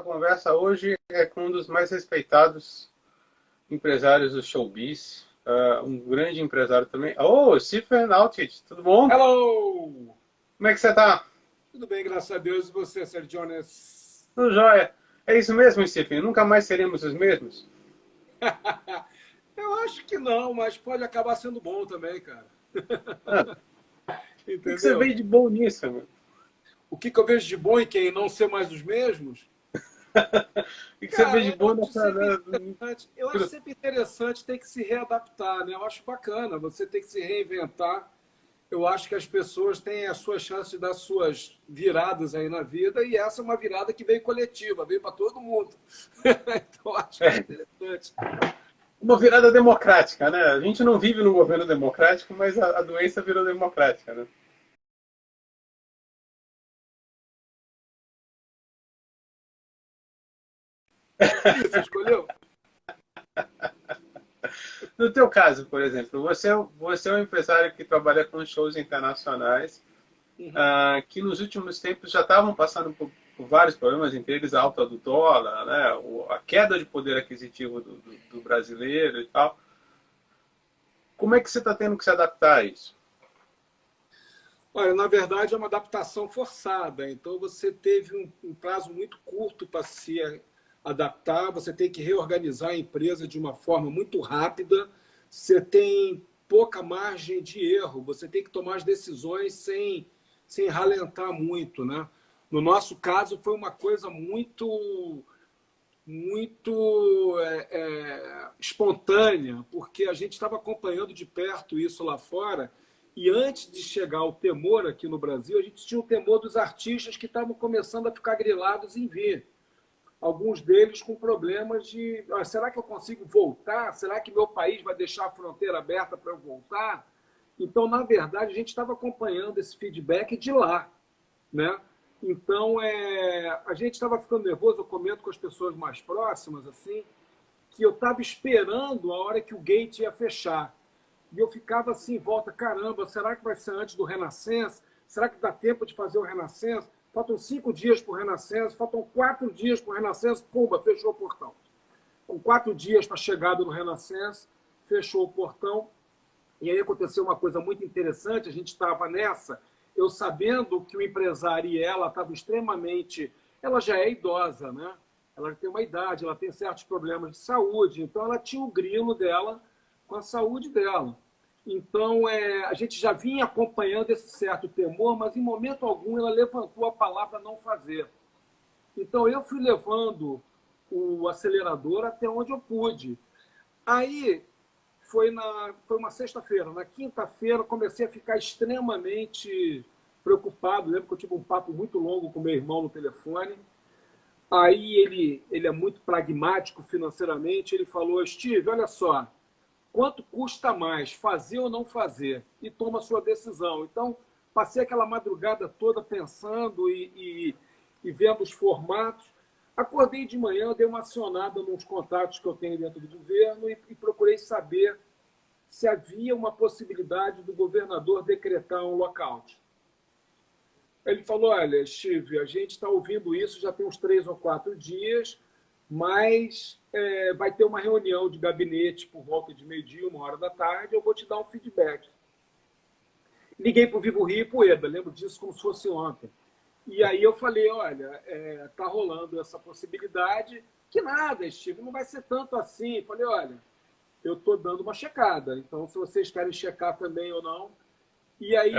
nossa conversa hoje é com um dos mais respeitados empresários do showbiz, um grande empresário também. Oh, Stephen Altich, tudo bom? Hello! Como é que você está? Tudo bem, graças a Deus. E você, Sr. Jonas? Tudo jóia. É isso mesmo, Stephen? Nunca mais seremos os mesmos? Eu acho que não, mas pode acabar sendo bom também, cara. Ah, o que você Entendeu? vê de bom nisso, meu? O que eu vejo de bom em quem não ser mais os mesmos? O que você vê de Cara, bom nessa... eu acho sempre interessante ter que se readaptar, né? Eu acho bacana você ter que se reinventar. Eu acho que as pessoas têm a sua chance de dar suas viradas aí na vida, e essa é uma virada que veio coletiva, veio para todo mundo. Então, eu acho que é interessante. Uma virada democrática, né? A gente não vive num governo democrático, mas a doença virou democrática, né? Isso, escolheu? No teu caso, por exemplo, você é um empresário que trabalha com shows internacionais, Uhum. que nos últimos tempos já estavam passando por vários problemas, entre eles a alta do dólar, né, a queda de poder aquisitivo do brasileiro e tal. Como é que você está tendo que se adaptar a isso? Olha, na verdade é uma adaptação forçada, então você teve um prazo muito curto para se adaptar, você tem que reorganizar a empresa de uma forma muito rápida, você tem pouca margem de erro, você tem que tomar as decisões sem ralentar muito, né? No nosso caso foi uma coisa muito espontânea, porque a gente estava acompanhando de perto isso lá fora. E antes de chegar o temor aqui no Brasil, a gente tinha o temor dos artistas que estavam começando a ficar grilados em vir. Alguns deles com problemas de: será que eu consigo voltar? Será que meu país vai deixar a fronteira aberta para eu voltar? Então, na verdade, a gente estava acompanhando esse feedback de lá, né? Então, a gente estava ficando nervoso. Eu comento com as pessoas mais próximas, assim, que eu estava esperando a hora que o gate ia fechar. E eu ficava assim em volta: caramba, será que vai ser antes do Renascença? Será que dá tempo de fazer o Renascença? Faltam 5 dias para o Renascença, faltam 4 dias para o Renascença, pumba, fechou o portão. Com 4 dias para a chegada do Renascença, fechou o portão. E aí aconteceu uma coisa muito interessante, a gente estava nessa, eu sabendo que o empresário e ela estavam extremamente... Ela já é idosa, né? Ela já tem uma idade, ela tem certos problemas de saúde, então ela tinha o grilo dela com a saúde dela. Então, a gente já vinha acompanhando esse certo temor, mas em momento algum ela levantou a palavra não fazer. Então, eu fui levando o acelerador até onde eu pude. Aí, foi uma sexta-feira. Na quinta-feira, comecei a ficar extremamente preocupado. Lembro que eu tive um papo muito longo com meu irmão no telefone. Aí ele é muito pragmático financeiramente. Ele falou: Steve, olha só, quanto custa mais, fazer ou não fazer? E toma a sua decisão. Então, passei aquela madrugada toda pensando e vendo os formatos. Acordei de manhã, dei uma acionada nos contatos que eu tenho dentro do governo e procurei saber se havia uma possibilidade do governador decretar um lockout. Ele falou: olha, Steve, a gente está ouvindo isso já tem uns 3 ou 4 dias, mas vai ter uma reunião de gabinete por volta de meio-dia, 1 hora da tarde, eu vou te dar um feedback. Liguei para o Vivo Rio e para o EDA, lembro disso como se fosse ontem. E aí eu falei: olha, está rolando essa possibilidade, que nada, Steve, não vai ser tanto assim. Falei: olha, eu estou dando uma checada, então se vocês querem checar também ou não. E aí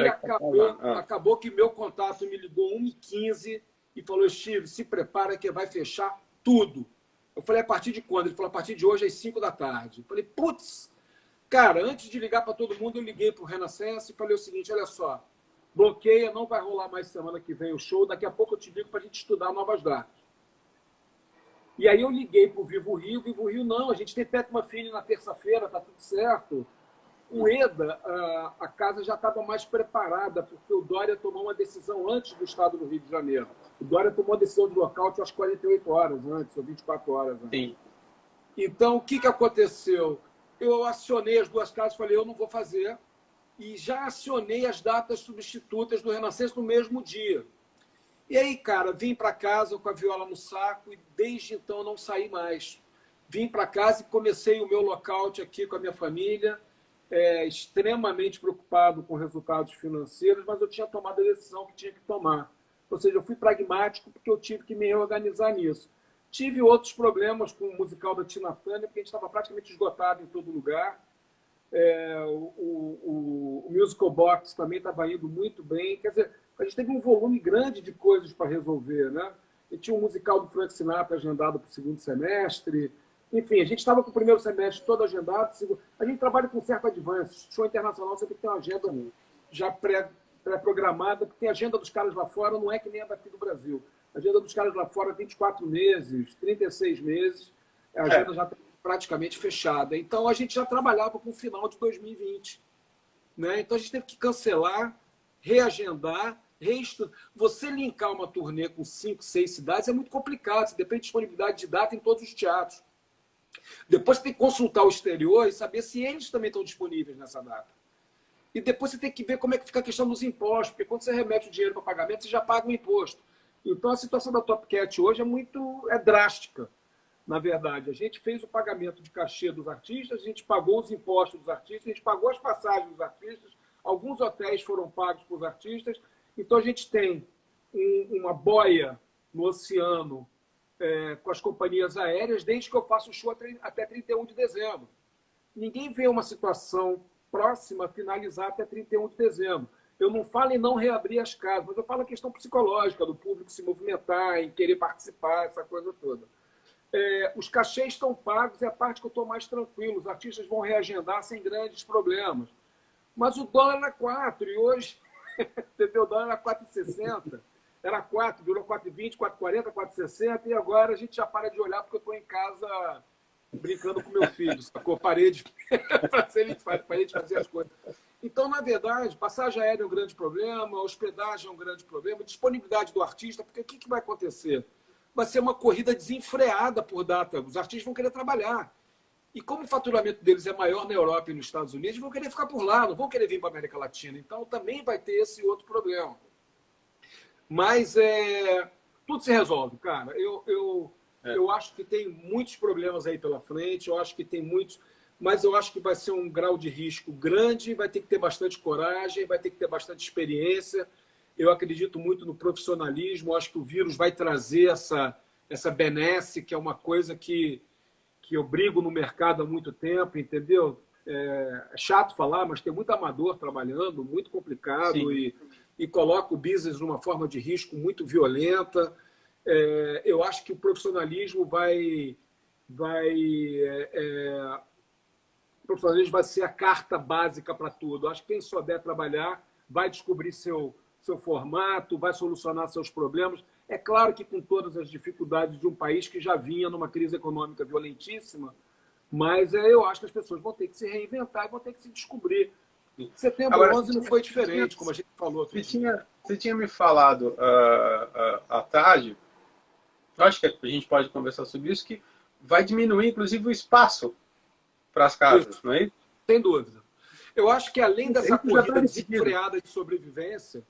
acabou que meu contato me ligou 1h15 e falou: Steve, se prepara que vai fechar tudo. Eu falei: a partir de quando? Ele falou: a partir de hoje às 5 da tarde. Eu falei: putz, cara, antes de ligar para todo mundo, eu liguei para o Renascença e falei o seguinte: olha só, bloqueia, não vai rolar mais semana que vem o show, daqui a pouco eu te ligo para a gente estudar novas datas. E aí eu liguei para o Vivo Rio, não, a gente tem Pat Metheny na terça-feira, tá tudo certo. O EDA, a casa já estava mais preparada, porque o Dória tomou uma decisão antes do estado do Rio de Janeiro. O Dória tomou a decisão de lockout às 48 horas antes, ou 24 horas antes. Sim. Então, o que aconteceu? Eu acionei as duas casas, falei: eu não vou fazer, e já acionei as datas substitutas do Renascença no mesmo dia. E aí, cara, vim para casa com a viola no saco e desde então não saí mais. Vim para casa e comecei o meu lockout aqui com a minha família, extremamente preocupado com resultados financeiros, mas eu tinha tomado a decisão que tinha que tomar. Ou seja, eu fui pragmático porque eu tive que me reorganizar nisso. Tive outros problemas com o musical da Tina Turner, porque a gente estava praticamente esgotado em todo lugar. O Musical Box também estava indo muito bem. Quer dizer, a gente teve um volume grande de coisas para resolver, né? E tinha um musical do Frank Sinatra agendado para o segundo semestre. Enfim, a gente estava com o primeiro semestre todo agendado. A gente trabalha com certo advance. Show internacional você tem que ter uma agenda já pré-programada, porque a agenda dos caras lá fora não é que nem a daqui do Brasil. A agenda dos caras lá fora é 24 meses, 36 meses. A agenda já está praticamente fechada. Então, a gente já trabalhava com o final de 2020. Né? Então, a gente teve que cancelar, reagendar, reestudar. Você linkar uma turnê com 5, 6 cidades é muito complicado. Você depende de disponibilidade de data em todos os teatros. Depois você tem que consultar o exterior e saber se eles também estão disponíveis nessa data. E depois você tem que ver como é que fica a questão dos impostos, porque quando você remete o dinheiro para pagamento, você já paga o imposto. Então, a situação da Top Cat hoje é drástica, na verdade. A gente fez o pagamento de cachê dos artistas, a gente pagou os impostos dos artistas, a gente pagou as passagens dos artistas, alguns hotéis foram pagos para os artistas. Então, a gente tem uma boia no oceano com as companhias aéreas desde que eu faço o show até 31 de dezembro. Ninguém vê uma situação próxima a finalizar até 31 de dezembro. Eu não falo em não reabrir as casas, mas eu falo a questão psicológica do público se movimentar, em querer participar, essa coisa toda. Os cachês estão pagos, é a parte que eu estou mais tranquilo. Os artistas vão reagendar sem grandes problemas. Mas o dólar era 4 e hoje, entendeu? O dólar era 4,60. Era 4, virou 4,20, 4,40, 4,60 e agora a gente já para de olhar porque eu estou em casa brincando com meu filho, sacou? Parei de fazer as coisas. Então, na verdade, passagem aérea é um grande problema, hospedagem é um grande problema, disponibilidade do artista, porque o que vai acontecer? Vai ser uma corrida desenfreada por data. Os artistas vão querer trabalhar. E como o faturamento deles é maior na Europa e nos Estados Unidos, vão querer ficar por lá, não vão querer vir para a América Latina. Então, também vai ter esse outro problema. Mas tudo se resolve, cara. Eu acho que tem muitos problemas aí pela frente, eu acho que tem muitos, mas eu acho que vai ser um grau de risco grande, vai ter que ter bastante coragem, vai ter que ter bastante experiência. Eu acredito muito no profissionalismo, eu acho que o vírus vai trazer essa benesse, que é uma coisa que eu brigo no mercado há muito tempo, entendeu? É chato falar, mas tem muito amador trabalhando, muito complicado, e coloca o business numa forma de risco muito violenta. Eu acho que o profissionalismo vai ser a carta básica para tudo. Acho que quem souber trabalhar vai descobrir seu formato, vai solucionar seus problemas. É claro que com todas as dificuldades de um país que já vinha numa crise econômica violentíssima, mas eu acho que as pessoas vão ter que se reinventar e vão ter que se descobrir. Setembro 11 não foi diferente, como a gente falou. Você tinha me falado à tarde, acho que a gente pode conversar sobre isso, que vai diminuir, inclusive, o espaço para as casas, não é isso? Sem dúvida. Eu acho que além dessa corrida desenfreada de sobrevivência,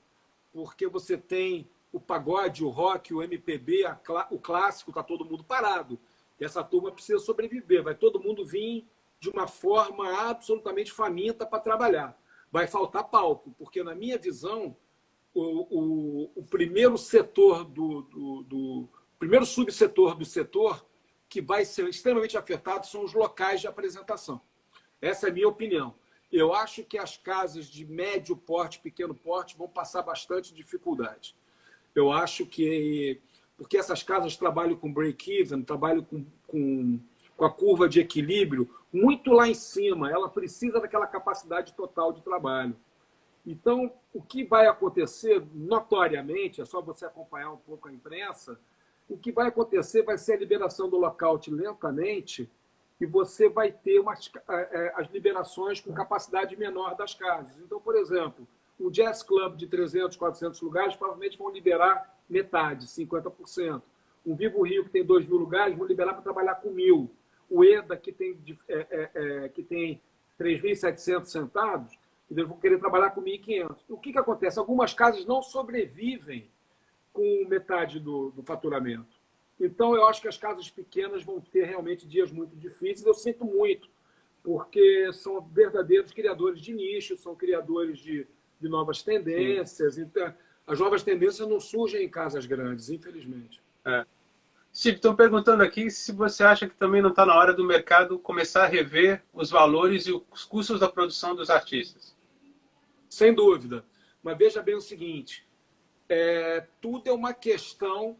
porque você tem o pagode, o rock, o MPB, o clássico, está todo mundo parado. E essa turma precisa sobreviver. Vai todo mundo vir de uma forma absolutamente faminta para trabalhar. Vai faltar palco, porque, na minha visão, o primeiro setor primeiro subsetor do setor que vai ser extremamente afetado são os locais de apresentação. Essa é a minha opinião. Eu acho que as casas de médio porte, pequeno porte, vão passar bastante dificuldade. Eu acho que... Porque essas casas trabalham com break-even, trabalham com a curva de equilíbrio muito lá em cima. Ela precisa daquela capacidade total de trabalho. Então, o que vai acontecer, notoriamente, é só você acompanhar um pouco a imprensa, o que vai acontecer vai ser a liberação do lockout lentamente e você vai ter as liberações com capacidade menor das casas. Então, por exemplo, um jazz club de 300, 400 lugares provavelmente vão liberar metade, 50%. Um Vivo Rio, que tem 2.000 lugares, vão liberar para trabalhar com 1.000. O EDA, que tem 3.700 sentados, eles vão querer trabalhar com 1.500. O que acontece? Algumas casas não sobrevivem com metade do faturamento. Então, eu acho que as casas pequenas vão ter realmente dias muito difíceis. Eu sinto muito, porque são verdadeiros criadores de nicho, são criadores de novas tendências. Então, as novas tendências não surgem em casas grandes, infelizmente. Steve, estão perguntando aqui se você acha que também não está na hora do mercado começar a rever os valores e os custos da produção dos artistas. Sem dúvida. Mas veja bem o seguinte, tudo é uma questão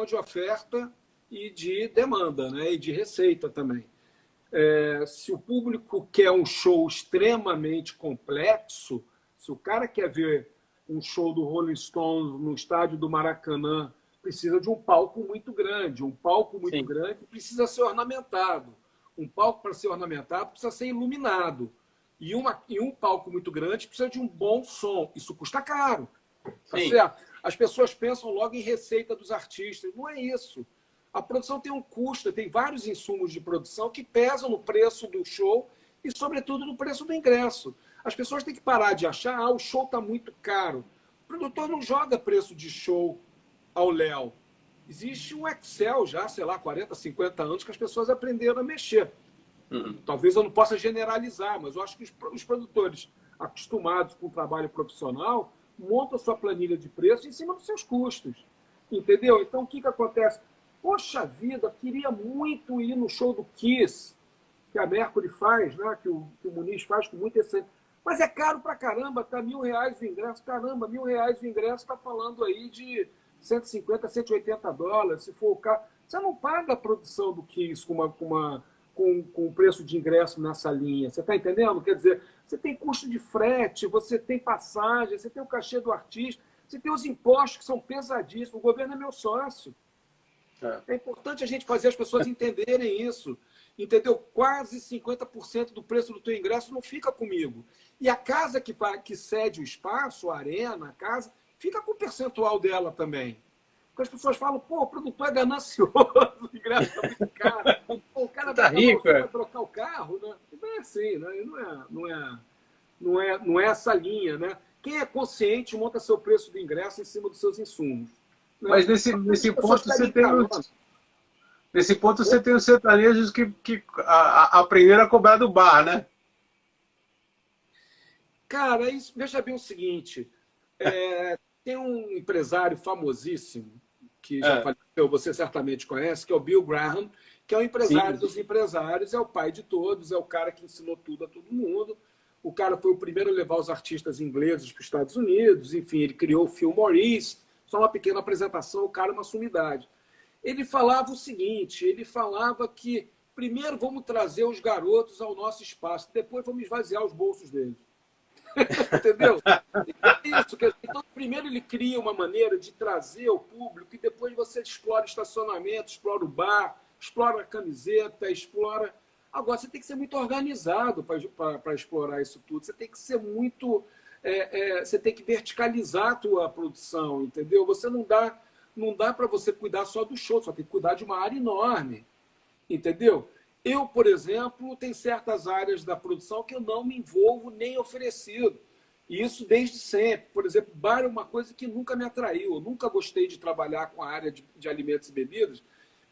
de oferta e de demanda, né? E de receita também. Se o público quer um show extremamente complexo, se o cara quer ver um show do Rolling Stones no estádio do Maracanã, precisa de um palco muito grande. Um palco muito grande precisa ser ornamentado. Um palco, para ser ornamentado, precisa ser iluminado. E um palco muito grande precisa de um bom som. Isso custa caro. Tá certo? As pessoas pensam logo em receita dos artistas. Não é isso. A produção tem um custo, tem vários insumos de produção que pesam no preço do show e, sobretudo, no preço do ingresso. As pessoas têm que parar de achar o show está muito caro. O produtor não joga preço de show ao léu. Existe um Excel já, sei lá, 40, 50 anos que as pessoas aprenderam a mexer. Talvez eu não possa generalizar, mas eu acho que os produtores acostumados com o trabalho profissional montam a sua planilha de preço em cima dos seus custos. Entendeu? Então, o que acontece? Poxa vida, queria muito ir no show do Kiss, que a Mercury faz, né? que o Muniz faz com muita excelência. Mas é caro pra caramba, tá R$1.000 o ingresso. Caramba, R$1.000 o ingresso, tá falando aí de 150, 180 dólares, se for o caso. Você não paga a produção do Kiss com o preço de ingresso nessa linha. Você está entendendo? Quer dizer, você tem custo de frete, você tem passagem, você tem o cachê do artista, você tem os impostos que são pesadíssimos. O governo é meu sócio. É importante a gente fazer as pessoas entenderem isso. Entendeu? Quase 50% do preço do teu ingresso não fica comigo. E a casa que cede o espaço, a arena, a casa, fica com o percentual dela também. Porque as pessoas falam, pô, o produtor é ganancioso, o ingresso está muito caro. Pô, o cara tá rico, vai trocar o carro, né? Não é assim, né? Não é essa linha, né? Quem é consciente monta seu preço do ingresso em cima dos seus insumos. Né? Mas nesse ponto você tem os sertanejos que aprenderam a cobrar do bar, né? Cara, veja bem o seguinte, tem um empresário famosíssimo, que já faleceu, você certamente conhece, que é o Bill Graham, que é o empresário dos empresários, é o pai de todos, é o cara que ensinou tudo a todo mundo. O cara foi o primeiro a levar os artistas ingleses para os Estados Unidos, enfim, ele criou o Phil Morris, só uma pequena apresentação, o cara é uma sumidade. Ele falava o seguinte, ele falava que primeiro vamos trazer os garotos ao nosso espaço, depois vamos esvaziar os bolsos deles. Entendeu? É isso. Então, primeiro ele cria uma maneira de trazer o público e depois você explora o estacionamento, explora o bar, explora a camiseta, explora... Agora, você tem que ser muito organizado para explorar isso tudo. Você tem que ser muito... você tem que verticalizar a tua produção, entendeu? Você não dá para você cuidar só do show, só tem que cuidar de uma área enorme, entendeu? Eu, por exemplo, tenho certas áreas da produção que eu não me envolvo nem oferecido. E isso desde sempre. Por exemplo, bar é uma coisa que nunca me atraiu. Eu nunca gostei de trabalhar com a área de alimentos e bebidas,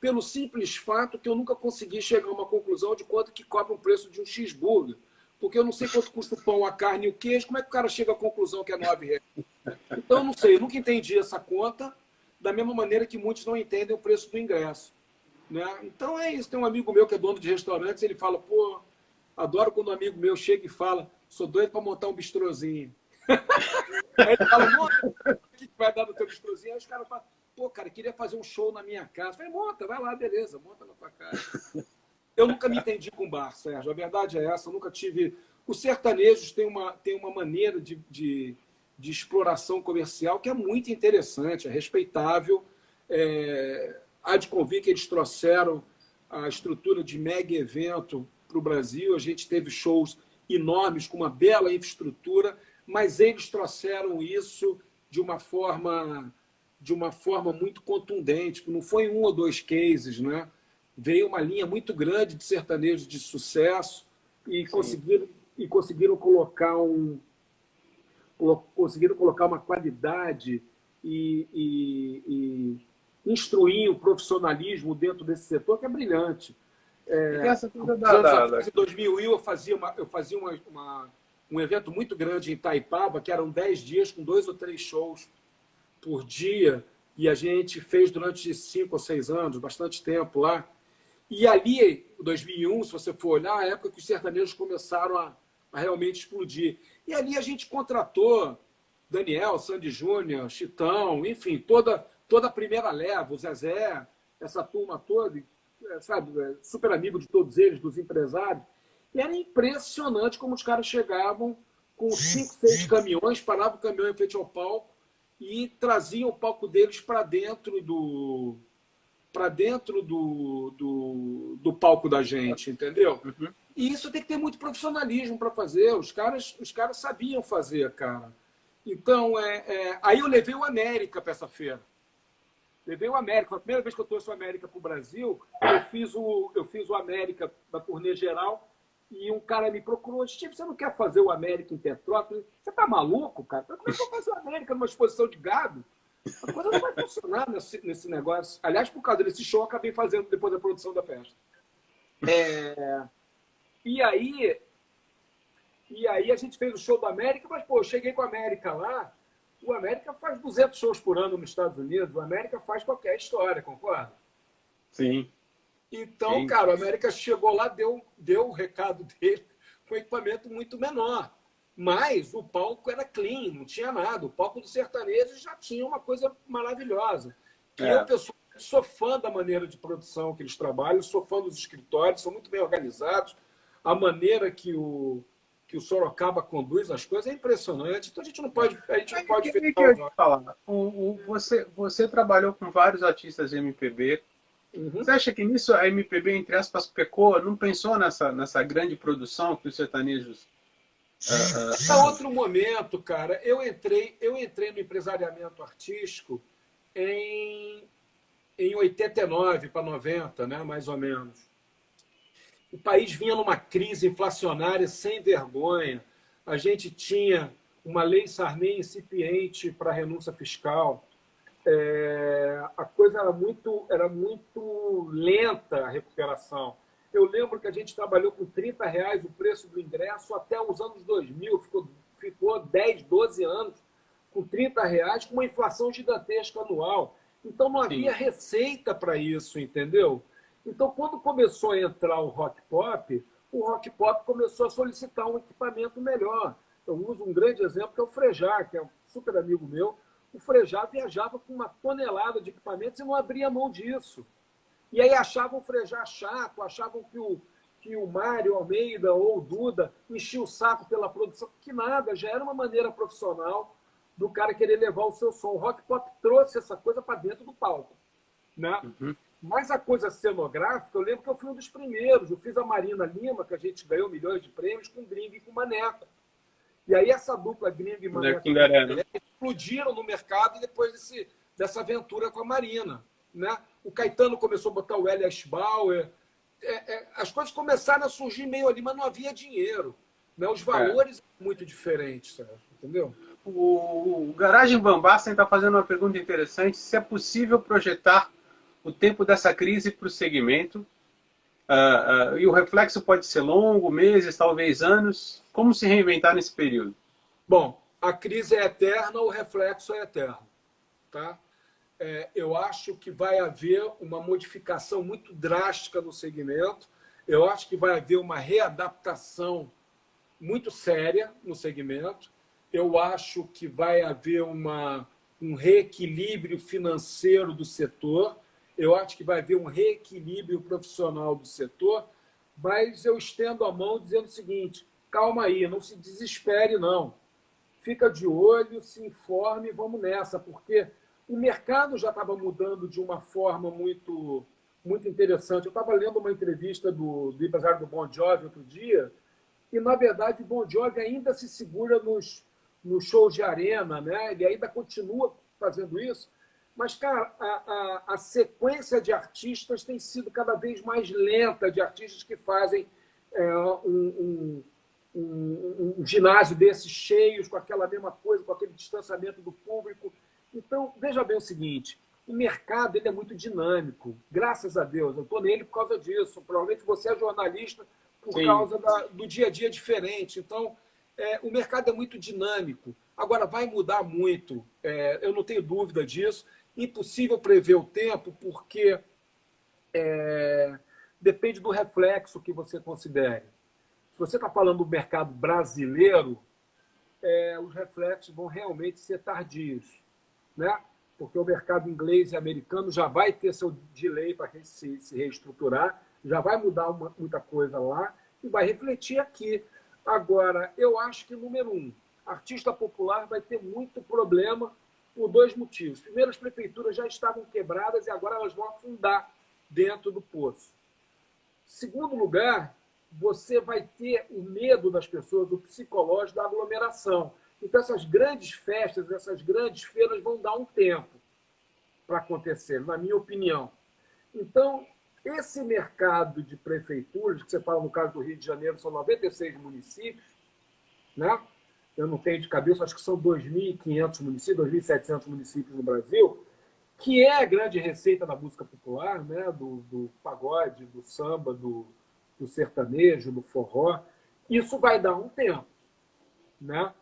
pelo simples fato que eu nunca consegui chegar a uma conclusão de quanto que cobra um preço de um cheeseburger. Porque eu não sei quanto custa o pão, a carne e o queijo. Como é que o cara chega à conclusão que é R$9? Então, eu não sei. Eu nunca entendi essa conta, da mesma maneira que muitos não entendem o preço do ingresso. Né? Então é isso. Tem um amigo meu que é dono de restaurantes, ele fala, pô, adoro quando um amigo meu chega e fala, sou doido para montar um bistrozinho. Aí ele fala, monta, o que vai dar no teu bistrozinho? Aí os caras falam, pô, cara, queria fazer um show na minha casa. Eu falei, monta, vai lá, beleza, monta na tua casa. Eu nunca me entendi com bar, Sérgio. A verdade é essa, eu nunca tive... Os sertanejos têm uma maneira de exploração comercial que é muito interessante, é respeitável. Há de convir que eles trouxeram a estrutura de mega evento para o Brasil. A gente teve shows enormes com uma bela infraestrutura, mas eles trouxeram isso de uma forma muito contundente. Não foi um ou dois cases, né? Veio uma linha muito grande de sertanejos de sucesso e conseguiram colocar uma qualidade e instruir o profissionalismo dentro desse setor, que é brilhante. Essa coisa Em 2000, eu fazia um evento muito grande em Itaipava, que eram 10 dias com 2 ou 3 shows por dia, e a gente fez durante 5 ou 6 anos, bastante tempo lá. E ali, em 2001, se você for olhar, a época que os sertanejos começaram a realmente explodir. E ali a gente contratou Daniel, Sandy Júnior, Chitão, enfim, toda a primeira leva, o Zezé, essa turma toda, sabe, super amigo de todos eles, dos empresários. E era impressionante como os caras chegavam com 5, 6 caminhões, paravam o caminhão em frente ao palco e traziam o palco deles para dentro do palco da gente, entendeu? Uhum. E isso tem que ter muito profissionalismo para fazer. Os caras sabiam fazer, cara. Então, aí eu levei o América para essa feira. Levei o América. Foi a primeira vez que eu trouxe o América para o Brasil. Eu fiz o América da turnê geral e um cara me procurou. Steve, você não quer fazer o América em Petrópolis? Você tá maluco, cara? Como é que eu vou fazer o América numa exposição de gado? A coisa não vai funcionar nesse negócio. Aliás, por causa desse show, eu acabei fazendo depois da produção da festa. E aí a gente fez o show do América, mas, pô, eu cheguei com o América lá. O América faz 200 shows por ano nos Estados Unidos. O América faz qualquer história, concorda? Sim. Então, Sim. cara, o América chegou lá, deu o recado dele com equipamento muito menor. Mas o palco era clean, não tinha nada. O palco do sertanejo já tinha uma coisa maravilhosa. Eu, pessoalmente, sou fã da maneira de produção que eles trabalham, sou fã dos escritórios, são muito bem organizados. A maneira que o Sorocaba conduz as coisas é impressionante. Então a gente não pode falar. Você trabalhou com vários artistas de MPB. Uhum. Você acha que nisso a MPB, entre aspas, pecou? Não pensou nessa grande produção que os sertanejos... É outro momento, cara. Eu entrei no empresariamento artístico em 89 para 90, né, mais ou menos. O país vinha numa crise inflacionária sem vergonha. A gente tinha uma lei Sarney incipiente para a renúncia fiscal. A coisa era muito lenta, a recuperação. Eu lembro que a gente trabalhou com R$30 o preço do ingresso até os anos 2000. Ficou 10, 12 anos com R$30, com uma inflação gigantesca anual. Então, não havia receita para isso, entendeu? Então, quando começou a entrar o rock pop começou a solicitar um equipamento melhor. Eu uso um grande exemplo, que é o Frejá, que é um super amigo meu. O Frejá viajava com uma tonelada de equipamentos e não abria mão disso. E aí achavam o Frejá chato, achavam que o Mário Almeida ou o Duda enchia o saco pela produção. Que nada, já era uma maneira profissional do cara querer levar o seu som. O rock pop trouxe essa coisa para dentro do palco, né? Uhum. Mas a coisa cenográfica, eu lembro que eu fui um dos primeiros. Eu fiz a Marina Lima, que a gente ganhou milhões de prêmios, com Gringo e com Maneco. E aí essa dupla Gringo e Maneco explodiram no mercado depois dessa aventura com a Marina, né? O Caetano começou a botar o Elias Bauer. As coisas começaram a surgir meio ali, mas não havia dinheiro, né? Os valores eram muito diferentes, sabe? Entendeu? O Garagem Bambassen está fazendo uma pergunta interessante. Se é possível projetar o tempo dessa crise para o segmento, e o reflexo pode ser longo, meses, talvez anos. Como se reinventar nesse período? Bom, a crise é eterna, o reflexo é eterno. Tá? Eu acho que vai haver uma modificação muito drástica no segmento. Eu acho que vai haver uma readaptação muito séria no segmento. Eu acho que vai haver um reequilíbrio financeiro do setor. Eu acho que vai haver um reequilíbrio profissional do setor, mas eu estendo a mão dizendo o seguinte: calma aí, não se desespere, não. Fica de olho, se informe, vamos nessa, porque o mercado já estava mudando de uma forma muito, muito interessante. Eu estava lendo uma entrevista do empresário do Bon Jovi outro dia, e, na verdade, o Bon Jovi ainda se segura nos shows de arena, né? Ele ainda continua fazendo isso. Mas, cara, a sequência de artistas tem sido cada vez mais lenta, de artistas que fazem um ginásio desses cheios, com aquela mesma coisa, com aquele distanciamento do público. Então, veja bem o seguinte, o mercado ele é muito dinâmico, graças a Deus. Eu estou nele por causa disso. Provavelmente você é jornalista por Sim. causa do dia a dia diferente. Então, o mercado é muito dinâmico. Agora, vai mudar muito, eu não tenho dúvida disso. Impossível prever o tempo, porque depende do reflexo que você considere. Se você está falando do mercado brasileiro, os reflexos vão realmente ser tardios, né? Porque o mercado inglês e americano já vai ter seu delay para se reestruturar, já vai mudar muita coisa lá e vai refletir aqui. Agora, eu acho que, número um, artista popular vai ter muito problema por dois motivos. Primeiro, as prefeituras já estavam quebradas e agora elas vão afundar dentro do poço. Segundo lugar, você vai ter o medo das pessoas, o psicológico da aglomeração. Então, essas grandes festas, essas grandes feiras vão dar um tempo para acontecer, na minha opinião. Então, esse mercado de prefeituras, que você fala no caso do Rio de Janeiro, são 96 municípios, né? Eu não tenho de cabeça, acho que são 2.500 municípios, 2.700 municípios no Brasil, que é a grande receita da música popular, né? Do pagode, do samba, do sertanejo, do forró. Isso vai dar um tempo, né?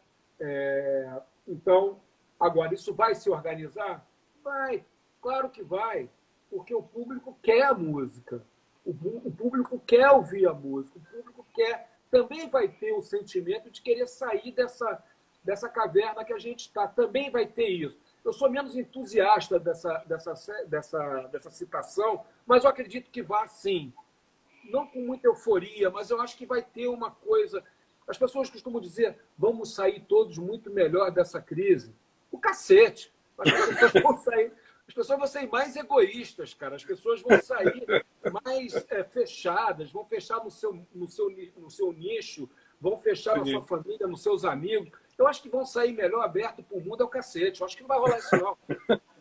Então, agora, isso vai se organizar? Vai, claro que vai, porque o público quer a música, o público quer ouvir a música, o público também vai ter o sentimento de querer sair dessa caverna que a gente está, também vai ter isso. Eu sou menos entusiasta dessa citação, mas eu acredito que vá sim. Não com muita euforia, mas eu acho que vai ter uma coisa. As pessoas costumam dizer, vamos sair todos muito melhor dessa crise. O cacete. As pessoas vão sair mais egoístas, cara. As pessoas vão sair mais fechadas, vão fechar no seu nicho, vão fechar na sua família, nos seus amigos. Eu acho que vão sair melhor aberto para o mundo é o cacete. Eu acho que não vai rolar isso, não.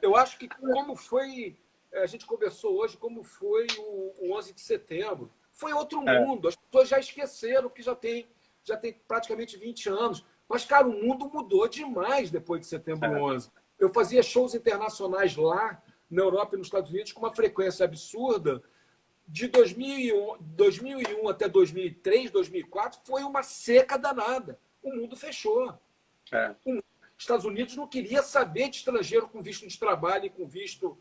Eu acho que, como foi... A gente conversou hoje como foi o 11 de setembro. Foi outro mundo. As pessoas já esqueceram, porque já tem praticamente 20 anos. Mas, cara, o mundo mudou demais depois de setembro 11. Eu fazia shows internacionais lá, na Europa e nos Estados Unidos, com uma frequência absurda. De 2001 até 2003, 2004, foi uma seca danada. O mundo fechou. Os Estados Unidos não queria saber de estrangeiro com visto de trabalho e com visto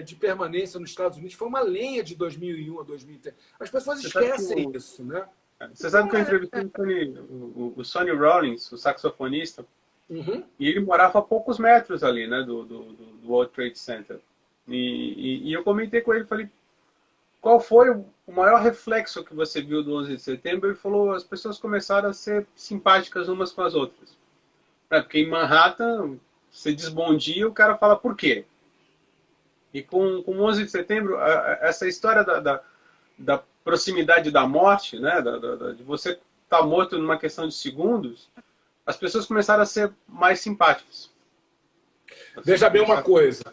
de permanência nos Estados Unidos. Foi uma lenha de 2001 a 2003. As pessoas esquecem isso, né? Você sabe que eu entrevistei o Sonny Rollins, o saxofonista, e ele morava a poucos metros ali, né, do World Trade Center. E eu comentei com ele, falei, qual foi o maior reflexo que você viu do 11 de setembro? Ele falou, as pessoas começaram a ser simpáticas umas com as outras. Porque em Manhattan, você diz bom dia, o cara fala por quê? E com o 11 de setembro, essa história da proximidade da morte, né, de você estar morto numa questão de segundos, as pessoas começaram a ser mais simpáticas. Veja bem uma coisa.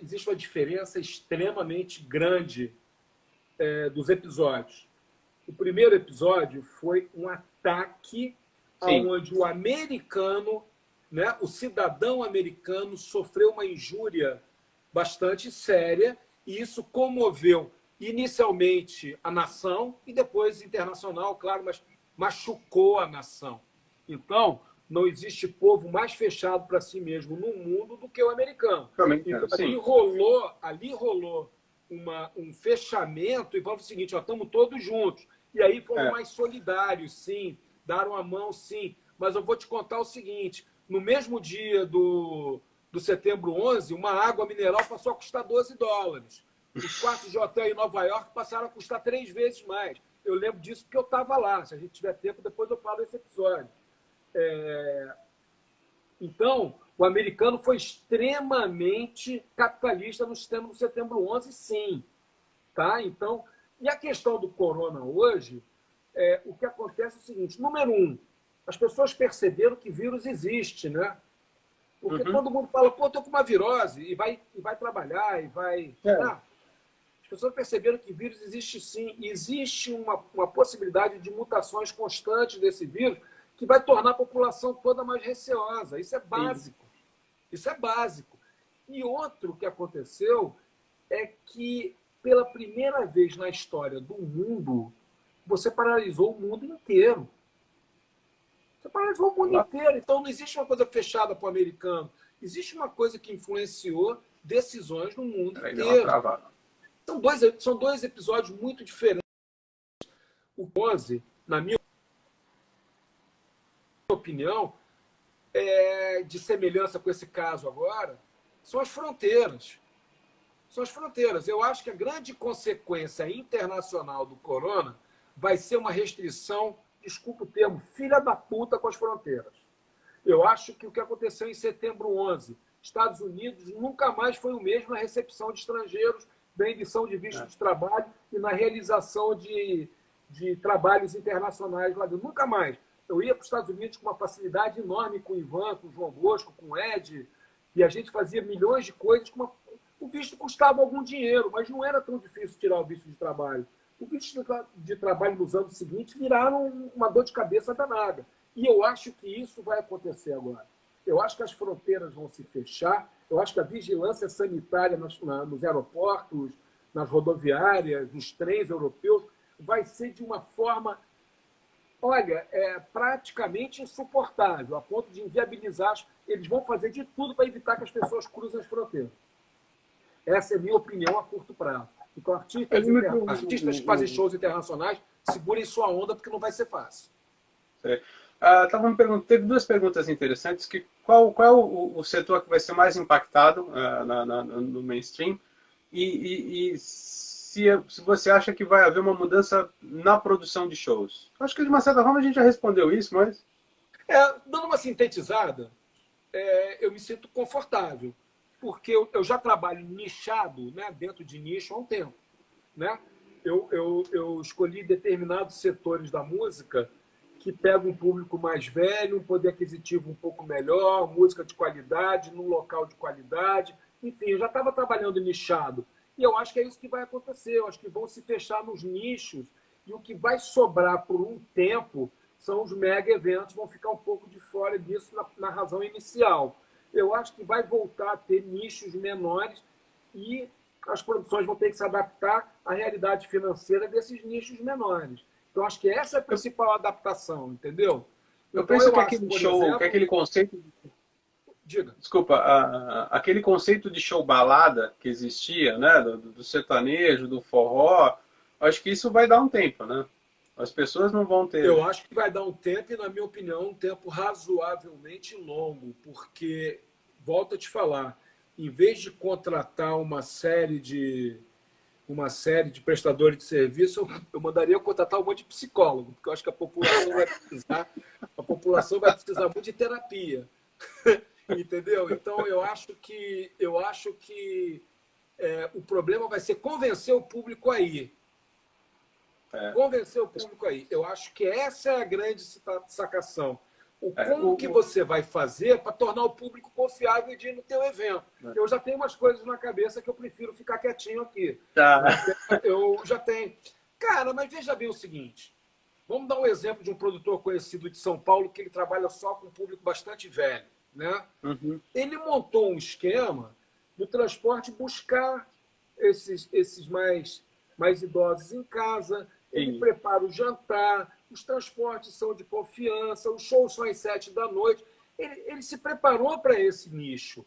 Existe uma diferença extremamente grande dos episódios. O primeiro episódio foi um ataque onde o americano, né, o cidadão americano, sofreu uma injúria bastante séria e isso comoveu inicialmente a nação e depois internacional, claro, mas machucou a nação. Então, não existe povo mais fechado para si mesmo no mundo do que o americano. Então, ali rolou um fechamento e falou o seguinte, estamos todos juntos. E aí foram mais solidários, sim, deram a mão, sim. Mas eu vou te contar o seguinte, no mesmo dia do setembro 11, uma água mineral passou a custar $12. Os quartos de hotel em Nova York passaram a custar 3 vezes mais. Eu lembro disso porque eu estava lá. Se a gente tiver tempo, depois eu falo esse episódio. Então, o americano foi extremamente capitalista no sistema do setembro 11, sim. Tá? Então, e a questão do corona hoje, o que acontece é o seguinte, número um, as pessoas perceberam que vírus existe, né? Porque todo mundo fala, pô, estou com uma virose, e vai trabalhar, e vai... As pessoas perceberam que vírus existe sim, e existe uma possibilidade de mutações constantes desse vírus que vai tornar a população toda mais receosa. Isso é básico. Isso é básico. E outro que aconteceu é que, pela primeira vez na história do mundo, você paralisou o mundo inteiro. Você paralisou o mundo inteiro. Então, não existe uma coisa fechada para o americano. Existe uma coisa que influenciou decisões no mundo inteiro. São dois episódios muito diferentes. O 11, na minha opinião, de semelhança com esse caso agora, são as fronteiras. São as fronteiras. Eu acho que a grande consequência internacional do corona vai ser uma restrição, desculpa o termo, filha da puta com as fronteiras. Eu acho que o que aconteceu em setembro 11, Estados Unidos nunca mais foi o mesmo na recepção de estrangeiros, na emissão de visto de trabalho e na realização de trabalhos internacionais lá dentro. Nunca mais. Eu ia para os Estados Unidos com uma facilidade enorme com o Ivan, com o João Bosco, com o Ed, e a gente fazia milhões de coisas. O visto custava algum dinheiro, mas não era tão difícil tirar o visto de trabalho. O visto de trabalho nos anos seguintes viraram uma dor de cabeça danada. E eu acho que isso vai acontecer agora. Eu acho que as fronteiras vão se fechar, eu acho que a vigilância sanitária nos aeroportos, nas rodoviárias, nos trens europeus, vai ser de uma forma, olha, praticamente insuportável, a ponto de inviabilizar. Eles vão fazer de tudo para evitar que as pessoas cruzem as fronteiras. Essa é a minha opinião a curto prazo. Então, artistas que fazem shows internacionais, segurem sua onda, porque não vai ser fácil. Teve duas perguntas interessantes. Qual é o setor que vai ser mais impactado no mainstream? E se você acha que vai haver uma mudança na produção de shows? Acho que, de uma certa forma, a gente já respondeu isso, mas... Dando uma sintetizada, eu me sinto confortável, porque eu já trabalho nichado, né, dentro de nicho há um tempo. Né? Eu escolhi determinados setores da música que pegam um público mais velho, um poder aquisitivo um pouco melhor, música de qualidade, num local de qualidade. Enfim, eu já estava trabalhando nichado. E eu acho que é isso que vai acontecer. Eu acho que vão se fechar nos nichos e o que vai sobrar por um tempo são os mega eventos, vão ficar um pouco de fora disso na razão inicial. Eu acho que vai voltar a ter nichos menores e as produções vão ter que se adaptar à realidade financeira desses nichos menores. Então, acho que essa é a principal adaptação, entendeu? Eu penso que aquele show, que aquele conceito... Diga. Desculpa, aquele conceito de show balada que existia, né, do sertanejo, do forró, acho que isso vai dar um tempo, né? As pessoas não vão ter... Eu acho que vai dar um tempo, e, na minha opinião, um tempo razoavelmente longo, porque, volto a te falar, em vez de contratar uma série de prestadores de serviço, eu mandaria contratar um monte de psicólogo, porque eu acho que a população vai precisar muito de terapia. Entendeu? Então, eu acho que o problema vai ser convencer o público a ir. Convencer o público a ir. Eu acho que essa é a grande sacação. Como que você vai fazer para tornar o público confiável de ir no teu evento? Eu já tenho umas coisas na cabeça que eu prefiro ficar quietinho aqui. Eu já tenho. Cara, mas veja bem o seguinte. Vamos dar um exemplo de um produtor conhecido de São Paulo que ele trabalha só com um público bastante velho. Né? Uhum. Ele montou um esquema do transporte buscar esses mais idosos em casa. Ele prepara o jantar, os transportes são de confiança, os shows são às 7 da noite. Ele se preparou para esse nicho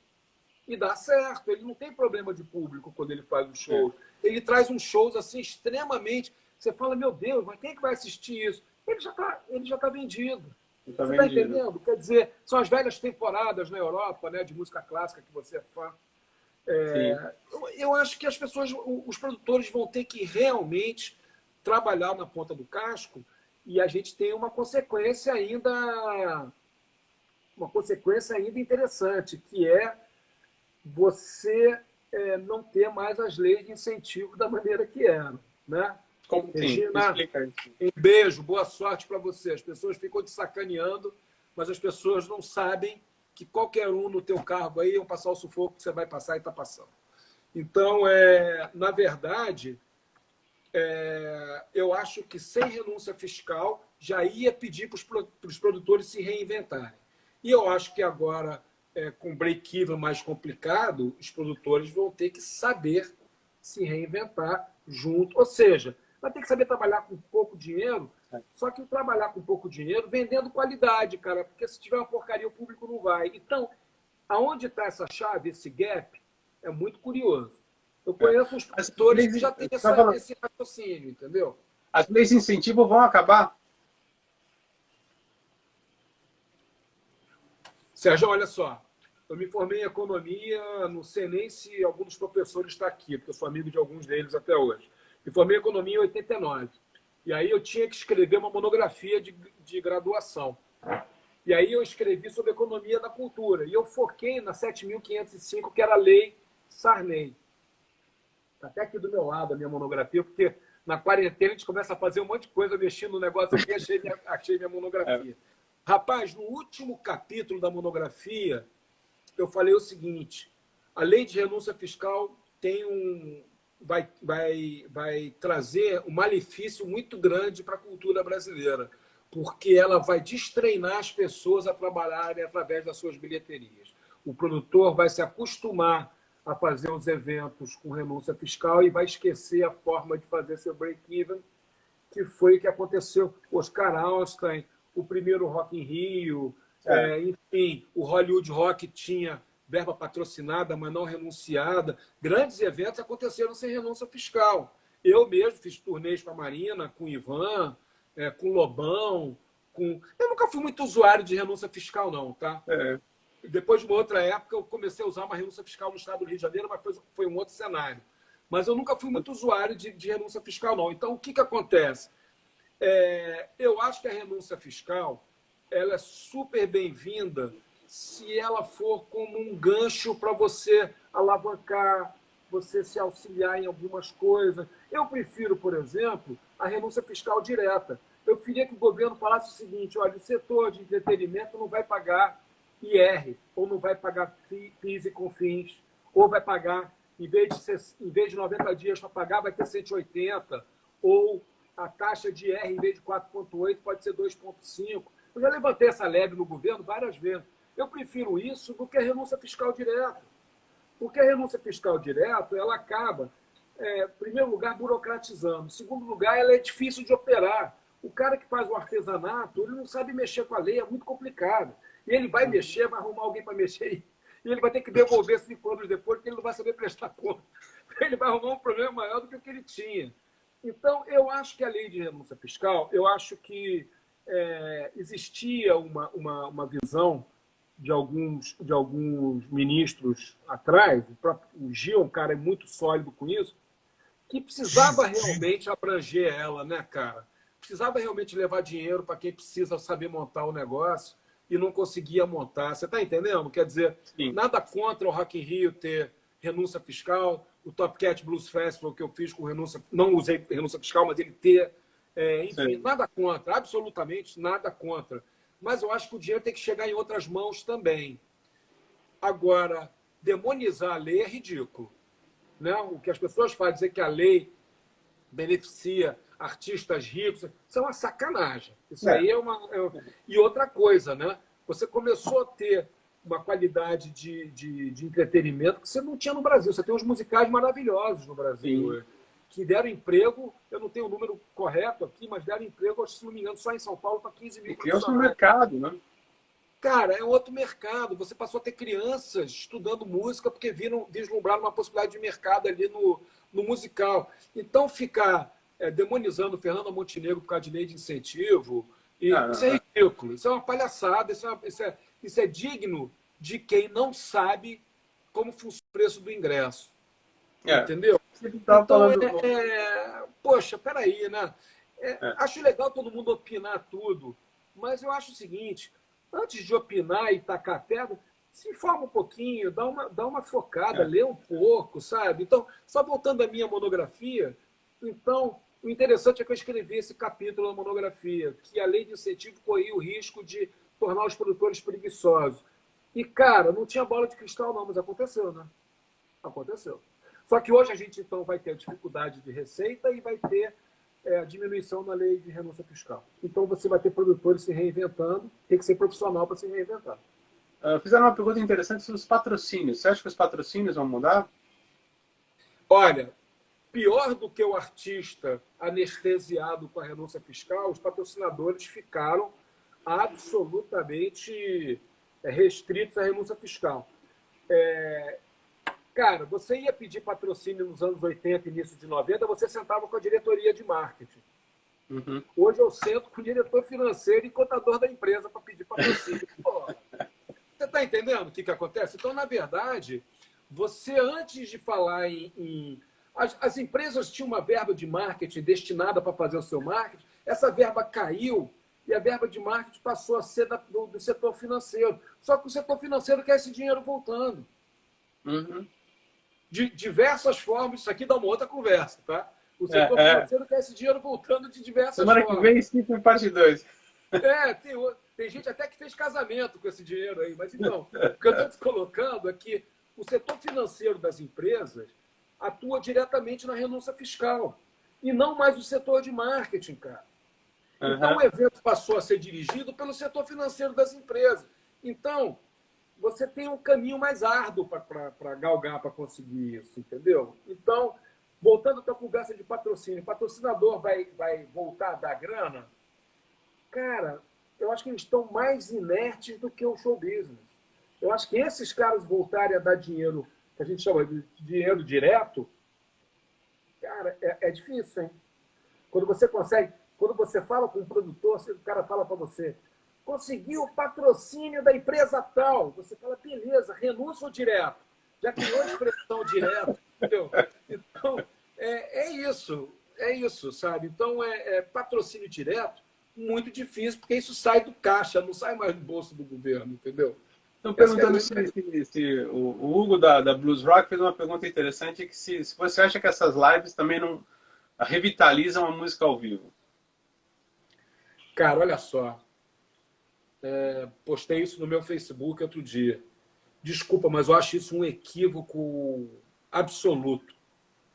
e dá certo. Ele não tem problema de público quando ele faz os shows. Ele traz uns shows assim extremamente... Você fala, meu Deus, mas quem é que vai assistir isso? Ele já tá vendido. Você está entendendo? Quer dizer, são as velhas temporadas na Europa, né, de música clássica que você é fã. Eu acho que os produtores vão ter que realmente trabalhar na ponta do casco e a gente tem uma consequência ainda interessante, que é você não ter mais as leis de incentivo da maneira que eram, né? Como Regina, explica isso. Um beijo, boa sorte para você. As pessoas ficam te sacaneando, mas as pessoas não sabem que qualquer um no teu cargo aí vão passar o sufoco que você vai passar e está passando. Então, na verdade, eu acho que sem renúncia fiscal já ia pedir para os produtores se reinventarem. E eu acho que agora, com break-even mais complicado, os produtores vão ter que saber se reinventar junto. Ou seja, vai ter que saber trabalhar com pouco dinheiro, só que trabalhar com pouco dinheiro vendendo qualidade, cara, porque se tiver uma porcaria, o público não vai. Então, aonde está essa chave, esse gap, é muito curioso. Eu conheço uns produtores que já têm esse raciocínio, entendeu? As leis de incentivo vão acabar? Sérgio, olha só, eu me formei em economia, não sei nem se algum dos professores está aqui, porque eu sou amigo de alguns deles até hoje. Me formei em economia em 89. E aí eu tinha que escrever uma monografia de graduação. E aí eu escrevi sobre economia da cultura. E eu foquei na 7.505, que era a Lei Sarney. Está até aqui do meu lado a minha monografia, porque na quarentena a gente começa a fazer um monte de coisa, mexendo no negócio aqui, achei minha monografia. Rapaz, no último capítulo da monografia, eu falei o seguinte: a lei de renúncia fiscal vai trazer um malefício muito grande para a cultura brasileira, porque ela vai destreinar as pessoas a trabalharem através das suas bilheterias. O produtor vai se acostumar a fazer os eventos com renúncia fiscal e vai esquecer a forma de fazer seu break-even, que foi o que aconteceu. Oscar Austin, o primeiro Rock in Rio, enfim, o Hollywood Rock tinha verba patrocinada, mas não renunciada. Grandes eventos aconteceram sem renúncia fiscal. Eu mesmo fiz turnês com a Marina, com o Ivan, com o Lobão. Eu nunca fui muito usuário de renúncia fiscal, não, tá? Depois de uma outra época, eu comecei a usar uma renúncia fiscal no estado do Rio de Janeiro, mas foi um outro cenário. Mas eu nunca fui muito usuário de renúncia fiscal, não. Então, o que acontece? Eu acho que a renúncia fiscal ela é super bem-vinda se ela for como um gancho para você alavancar, você se auxiliar em algumas coisas. Eu prefiro, por exemplo, a renúncia fiscal direta. Eu queria que o governo falasse o seguinte: olha, o setor de entretenimento não vai pagar IR, ou não vai pagar PIS e COFINS, ou vai pagar, em vez de 90 dias para pagar, vai ter 180, ou a taxa de IR, em vez de 4,8, pode ser 2,5. Eu já levantei essa lebre no governo várias vezes. Eu prefiro isso do que a renúncia fiscal direta. Porque a renúncia fiscal direta, ela acaba, em primeiro lugar, burocratizando. Em segundo lugar, ela é difícil de operar. O cara que faz o artesanato, ele não sabe mexer com a lei, é muito complicado. E ele vai mexer, vai arrumar alguém para mexer, e ele vai ter que devolver 5 anos depois, porque ele não vai saber prestar conta. Ele vai arrumar um problema maior do que o que ele tinha. Então, eu acho que a lei de renúncia fiscal, eu acho que existia uma visão de alguns ministros atrás, o Gil, um cara muito sólido com isso, que precisava realmente abranger ela, né, cara? Precisava realmente levar dinheiro para quem precisa saber montar o negócio e não conseguia montar. Você está entendendo? Quer dizer, Sim. Nada contra o Rock in Rio ter renúncia fiscal, o Top Cat Blues Festival que eu fiz com renúncia, não usei renúncia fiscal, mas ele ter, enfim, nada contra, absolutamente nada contra. Mas eu acho que o dinheiro tem que chegar em outras mãos também. Agora, demonizar a lei é ridículo. Né? O que as pessoas fazem, dizer que a lei beneficia artistas ricos, isso é uma sacanagem. Isso aí é uma... E outra coisa, né? Você começou a ter uma qualidade de entretenimento que você não tinha no Brasil. Você tem uns musicais maravilhosos no Brasil, que deram emprego, eu não tenho o número correto aqui, mas deram emprego, se não me engano, só em São Paulo para 15 mil profissionais. Criou-se um mercado, né? Cara, é outro mercado. Você passou a ter crianças estudando música porque vislumbraram uma possibilidade de mercado ali no musical. Então, ficar demonizando Fernanda Montenegro por causa de lei de incentivo, isso é ridículo. Isso é uma palhaçada. Isso é digno de quem não sabe como funciona o preço do ingresso. Entendeu? Então, poxa, peraí, né? Acho legal todo mundo opinar tudo, mas eu acho o seguinte: antes de opinar e tacar pedra, se informa um pouquinho, dá uma focada, lê um pouco, sabe? Então, só voltando à minha monografia, então, o interessante é que eu escrevi esse capítulo na monografia, que a lei de incentivo corria o risco de tornar os produtores preguiçosos. E, cara, não tinha bola de cristal não, mas aconteceu, né? Aconteceu. Só que hoje a gente, então, vai ter dificuldade de receita e vai ter a diminuição na lei de renúncia fiscal. Então, você vai ter produtores se reinventando, tem que ser profissional para se reinventar. fizeram uma pergunta interessante sobre os patrocínios. Você acha que os patrocínios vão mudar? Olha, pior do que o artista anestesiado com a renúncia fiscal, os patrocinadores ficaram absolutamente restritos à renúncia fiscal. Cara, você ia pedir patrocínio nos anos 80, início de 90, você sentava com a diretoria de marketing. Uhum. Hoje eu sento com o diretor financeiro e contador da empresa para pedir patrocínio. Pô, você está entendendo o que acontece? Então, na verdade, você, antes de falar as empresas tinham uma verba de marketing destinada para fazer o seu marketing, essa verba caiu e a verba de marketing passou a ser do setor financeiro. Só que o setor financeiro quer esse dinheiro voltando. Uhum. De diversas formas, isso aqui dá uma outra conversa, tá? O setor financeiro quer esse dinheiro voltando de diversas formas. Semana que vem, sim, foi parte 2. Tem gente até que fez casamento com esse dinheiro aí. Mas, então, o que eu estou te colocando é que o setor financeiro das empresas atua diretamente na renúncia fiscal. E não mais o setor de marketing, cara. Uhum. Então, o evento passou a ser dirigido pelo setor financeiro das empresas. Então, você tem um caminho mais árduo para galgar, para conseguir isso, entendeu? Então, voltando à tua conversa de patrocínio, o patrocinador vai voltar a dar grana? Cara, eu acho que eles estão mais inertes do que o show business. Eu acho que esses caras voltarem a dar dinheiro, que a gente chama de dinheiro direto, cara, é difícil, hein? Quando você fala com um produtor, o cara fala para você, conseguiu o patrocínio da empresa tal. Você fala, beleza, renúncia ou direto? Já criou a expressão direto, entendeu? Então, é isso, sabe? Então, patrocínio direto, muito difícil, porque isso sai do caixa, não sai mais do bolso do governo, entendeu? Estou perguntando se o Hugo da Blues Rock fez uma pergunta interessante, que se você acha que essas lives também não revitalizam a música ao vivo. Cara, olha só. Postei isso no meu Facebook outro dia. Desculpa, mas eu acho isso um equívoco absoluto.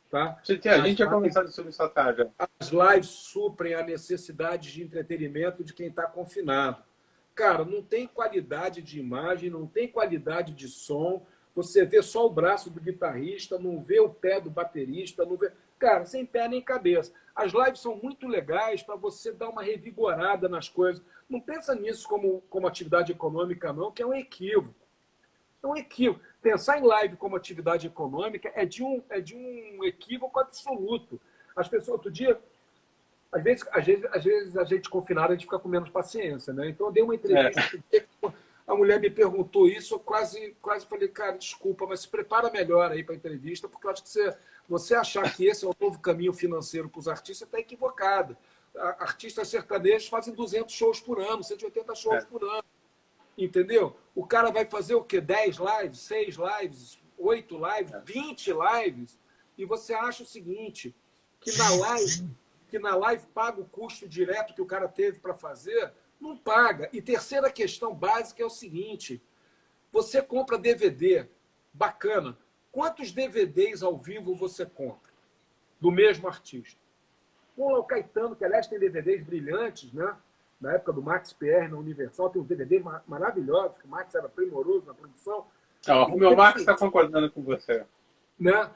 Tá? A gente tinha conversado sobre isso à tarde. As lives suprem a necessidade de entretenimento de quem está confinado. Cara, não tem qualidade de imagem, não tem qualidade de som. Você vê só o braço do guitarrista, não vê o pé do baterista, não vê... Cara, sem pé nem cabeça. As lives são muito legais para você dar uma revigorada nas coisas. Não pensa nisso como atividade econômica, não, que é um equívoco. É um equívoco. Pensar em live como atividade econômica é de um equívoco absoluto. As pessoas, outro dia, às vezes a gente confinado, a gente fica com menos paciência, né? Então eu dei uma entrevista, a mulher me perguntou isso, eu quase falei, cara, desculpa, mas se prepara melhor aí para a entrevista, porque eu acho que você achar que esse é o novo caminho financeiro para os artistas está equivocado. Artistas sertanejos fazem 200 shows por ano, 180 shows por ano. Entendeu? O cara vai fazer o quê? 10 lives, 6 lives, 8 lives, 20 lives. E você acha o seguinte, que na live paga o custo direto que o cara teve para fazer? Não paga. E terceira questão básica é o seguinte, você compra DVD, bacana. Quantos DVDs ao vivo você compra? Do mesmo artista? O Caetano, que aliás tem DVDs brilhantes, né? Na época do Max PR na Universal, tem um DVD maravilhoso, que o Max era primoroso na produção. O meu Max está concordando com você. Né?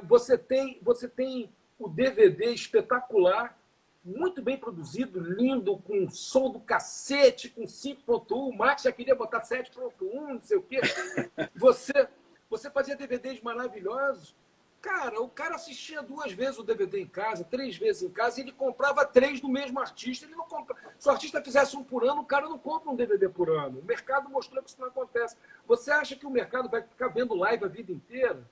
Você tem o DVD espetacular, muito bem produzido, lindo, com som do cacete, com 5.1. O Max já queria botar 7.1, não sei o quê. Você fazia DVDs maravilhosos. Cara, o cara assistia 2 vezes o DVD em casa, 3 vezes em casa, e ele comprava 3 do mesmo artista. Ele não compra. Se o artista fizesse 1 por ano, o cara não compra um DVD por ano. O mercado mostrou que isso não acontece. Você acha que o mercado vai ficar vendo live a vida inteira?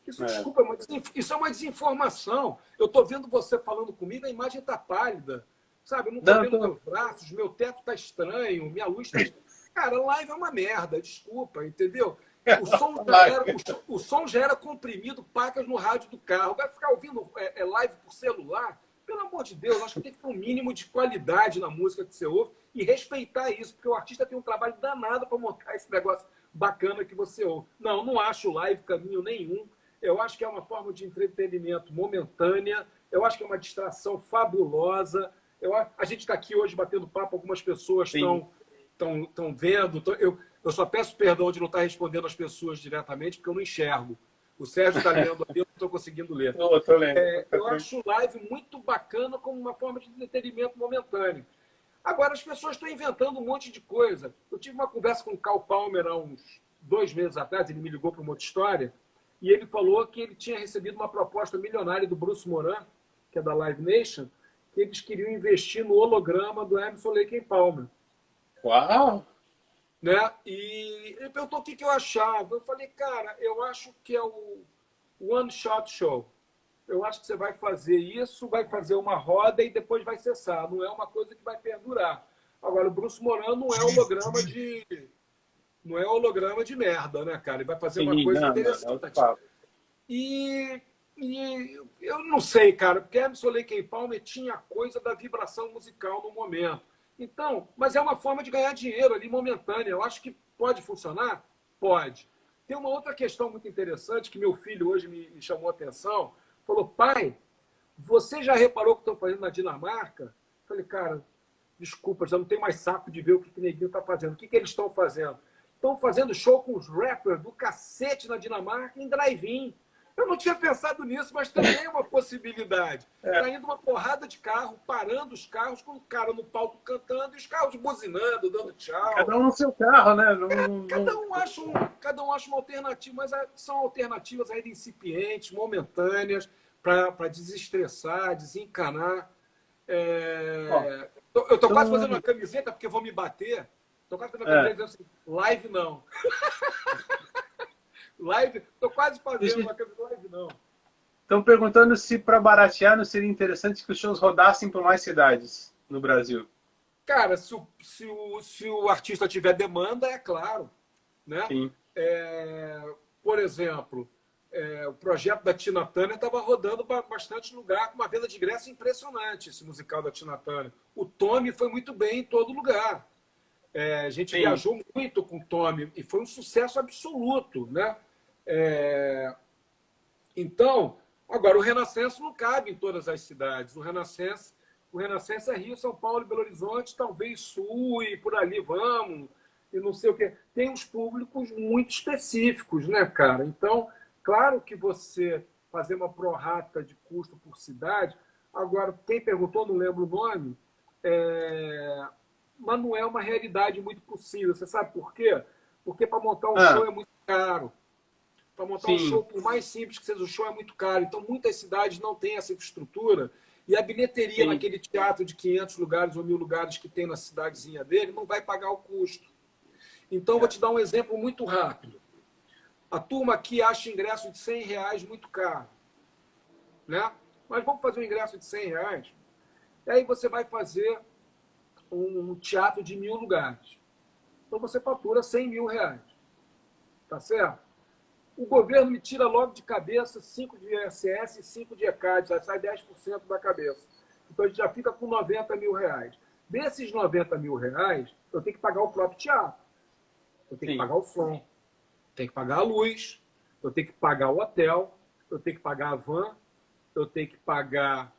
Isso, desculpa, mas isso é uma desinformação. Eu estou vendo você falando comigo, a imagem está pálida. Sabe? Eu não estou vendo meus braços, meu teto está estranho, minha luz está estranha. Cara, live é uma merda, desculpa, entendeu? O som já era comprimido, pacas no rádio do carro. Vai ficar ouvindo live por celular? Pelo amor de Deus, acho que tem que ter um mínimo de qualidade na música que você ouve e respeitar isso, porque o artista tem um trabalho danado para montar esse negócio bacana que você ouve. Não acho live caminho nenhum. Eu acho que é uma forma de entretenimento momentânea. Eu acho que é uma distração fabulosa. A gente está aqui hoje batendo papo, algumas pessoas estão estão vendo. Eu só peço perdão de não estar respondendo as pessoas diretamente, porque eu não enxergo. O Sérgio está lendo ali, eu não estou conseguindo ler. Tô lendo. Eu acho live muito bacana como uma forma de entretenimento momentâneo. Agora, as pessoas estão inventando um monte de coisa. Eu tive uma conversa com o Carl Palmer há uns 2 meses atrás, ele me ligou para uma outra história, e ele falou que ele tinha recebido uma proposta milionária do Bruce Moran, que é da Live Nation, que eles queriam investir no holograma do Emerson Lake and Palmer. Uau! Né? E ele perguntou o que eu achava. Eu falei, cara, eu acho que é o One Shot Show. Eu acho que você vai fazer isso, vai fazer uma roda e depois vai cessar. Não é uma coisa que vai perdurar. Agora, o Bruce Moran não é holograma de merda, né, cara? Ele vai fazer uma coisa interessante. E eu não sei, cara, porque Emerson Lake and Palmer tinha a coisa da vibração musical no momento. Então, mas é uma forma de ganhar dinheiro ali momentânea. Eu acho que pode funcionar? Pode. Tem uma outra questão muito interessante que meu filho hoje me chamou a atenção. Falou, pai, você já reparou o que estão fazendo na Dinamarca? Eu falei, cara, desculpa, já não tenho mais saco de ver o que o neguinho está fazendo. O que eles estão fazendo? Estão fazendo show com os rappers do cacete na Dinamarca em drive-in. Eu não tinha pensado nisso, mas também é uma possibilidade. Está indo uma porrada de carro, parando os carros, com o cara no palco cantando e os carros buzinando, dando tchau. Cada um no seu carro, né? Cada um acha uma alternativa, mas são alternativas ainda incipientes, momentâneas, para desestressar, desencanar. Eu estou quase fazendo uma camiseta, porque vou me bater. Estou quase fazendo uma camiseta dizendo assim, live não. Live, estou quase fazendo uma camiseta live não. Estão perguntando se para baratear não seria interessante que os shows rodassem por mais cidades no Brasil. Cara, se o artista tiver demanda, é claro. Né? Sim. Por exemplo, o projeto da Tina Turner estava rodando bastante lugar, com uma venda de ingresso impressionante, esse musical da Tina Turner. O Tommy foi muito bem em todo lugar. A gente viajou muito com o Tommy e foi um sucesso absoluto. Né? Então, agora, o Renascença não cabe em todas as cidades. O Renascença é Rio, São Paulo e Belo Horizonte, talvez Sul e por ali vamos, e não sei o quê. Tem uns públicos muito específicos, né, cara? Então, claro que você fazer uma prorata de custo por cidade, agora, quem perguntou, não lembro o nome, mas não é uma realidade muito possível. Você sabe por quê? Porque para montar um show é muito caro. Para montar um show, por mais simples que seja o show, é muito caro. Então, muitas cidades não têm essa infraestrutura e a bilheteria naquele teatro de 500 lugares ou 1.000 lugares que tem na cidadezinha dele não vai pagar o custo. Então, vou te dar um exemplo muito rápido. A turma aqui acha ingresso de R$100 muito caro. Né? Mas vamos fazer um ingresso de R$100. E aí você vai fazer um teatro de 1.000 lugares. Então, você fatura R$100.000. Tá certo? O governo me tira logo de cabeça 5 de ISS e 5 de ECAD, já sai 10% da cabeça. Então a gente já fica com R$90.000. Desses R$90.000, eu tenho que pagar o próprio teatro. Eu tenho que pagar o som, eu tenho que pagar a luz, eu tenho que pagar o hotel, eu tenho que pagar a van, eu tenho que pagar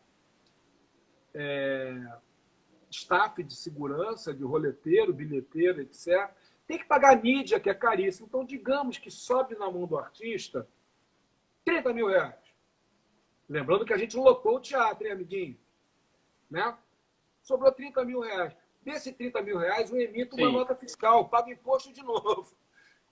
staff de segurança, de roleteiro, bilheteiro, etc. Tem que pagar a mídia, que é caríssimo. Então, digamos que sobe na mão do artista R$30.000. Lembrando que a gente lotou o teatro, hein, amiguinho? Né? Sobrou R$30.000. Desse R$30.000, eu emito uma nota fiscal, pago imposto de novo.